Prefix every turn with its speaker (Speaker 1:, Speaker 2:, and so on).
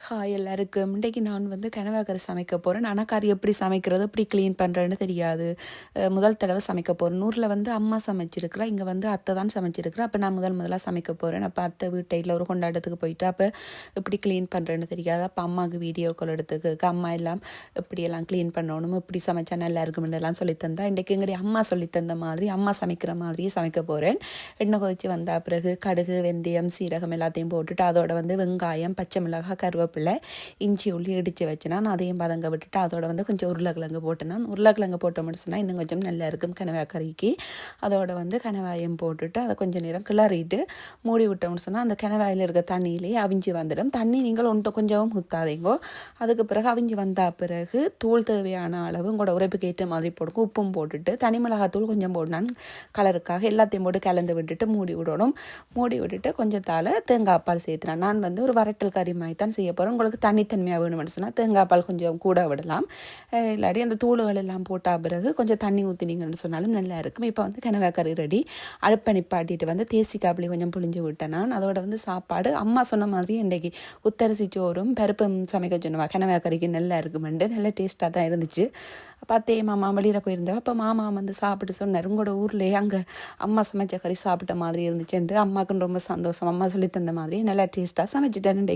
Speaker 1: Hi எல்லாருக்கும். இன்றைக்கு நான் வந்து கனவா கறி சமைக்க போகிறேன். ஆனால் கறி எப்படி சமைக்கிறது, எப்படி க்ளீன் பண்ணுறேன்னு தெரியாது. முதல் தடவை சமைக்க போகிறேன். ஊரில் வந்து அம்மா சமைச்சிருக்கிறா, இங்கே வந்து அத்தை தான் சமைச்சிருக்கிறா. அப்போ நான் முதலாக சமைக்க போகிறேன். அப்போ அத்தை வீட்டில் ஒரு கொண்டாட்டத்துக்கு போயிட்டு அப்போ எப்படி க்ளீன் பண்ணுறேன்னு தெரியாது. அப்போ அம்மாவுக்கு வீடியோ கால் எடுத்துக்கு அம்மா எல்லாம் எப்படியெல்லாம் க்ளீன் பண்ணணும், இப்படி சமைச்சா நல்லா இருக்குமென்னு எல்லாம் சொல்லித்தந்தா. இன்றைக்கு எங்களுடைய அம்மா சொல்லித்தந்த மாதிரி அம்மா சமைக்கிற மாதிரியே சமைக்க போகிறேன். எண்ணெய் கொதிச்சு வந்த பிறகு கடுகு, வெந்தயம், சீரகம் எல்லாத்தையும் போட்டுட்டு அதோட வந்து வெங்காயம், பச்சை மிளகாய், கருவேப்பிலை, இஞ்சி உள்ளி இடித்து வச்சுனா அதையும் பதங்க விட்டுட்டு அதோட வந்து கொஞ்சம் உருளைக்கிழங்கு போட்டேன்னா உருளைக்கிழங்கு போட்ட முடிச்சுன்னா இன்னும் கொஞ்சம் நல்லா இருக்கும் கனவாய் கறிக்கு. அதோட வந்து கனவாயம் போட்டுட்டு அதை கொஞ்சம் நேரம் கிளறிட்டு மூடி விட்டோம்னு சொன்னால் அந்த கனவாயில் இருக்க தண்ணியிலேயே அவிஞ்சு வந்துடும். தண்ணி நீங்கள் ஒன்று கொஞ்சம் ஊற்றாதீங்கோ. அதுக்கு பிறகு அவிஞ்சு வந்த பிறகு தூள் தேவையான அளவு உங்களோட உரைப்புக்கு ஏற்ற மாதிரி போடுங்க. உப்பும் போட்டுட்டு தனி மிளகாத்தூள் கொஞ்சம் போடணும் கலருக்காக. எல்லாத்தையும் போட்டு கலந்து விட்டுட்டு மூடி விடணும். மூடி விட்டுட்டு கொஞ்சத்தால் தேங்காய் பால் சேர்த்துனேன். நான் வந்து ஒரு வரட்டல் கறி மாதிரி தான் செய்ய போகிறேன். உங்களுக்கு தனித்தன்மையாக வேணும்னு சொன்னால் தேங்காய் பால் கொஞ்சம் கூட விடலாம். இல்லாட்டி அந்த தூளுகள் எல்லாம் போட்டால் பிறகு கொஞ்சம் தண்ணி ஊற்றினீங்கன்னு சொன்னாலும் நல்லா இருக்கும். இப்போ வந்து கனவா கறி ரெடி. அடுப்பை நிப்பாட்டிட்டு வந்து தேசிக்காய் கொஞ்சம் புளிஞ்சு விட்டேன். நான் அதோட வந்து சாப்பாடு அம்மா சொன்ன மாதிரி இன்றைக்கு உத்தரிசி சோறும் பருப்பும் சமைக்க சொன்னவா கனவா கறிக்கு நல்லா இருக்குமெண்டு நல்ல டேஸ்ட்டாக தான் இருந்துச்சு. பார்த்தே மாமா வெளியில் போயிருந்தேன். அப்போ மாமா வந்து சாப்பிட்டு சொன்னார், உங்களோட ஊர்லேயே அங்கே அம்மா சமைச்ச கறி சாப்பிட்ட மாதிரி இருந்துச்சுன்ட்டு. அம்மாவுக்குன்னு ரொம்ப சந்தோஷம். அம்மா சொல்லி தந்த மாதிரி நல்லா டேஸ்ட்டாக சமைச்சிட்டேன்.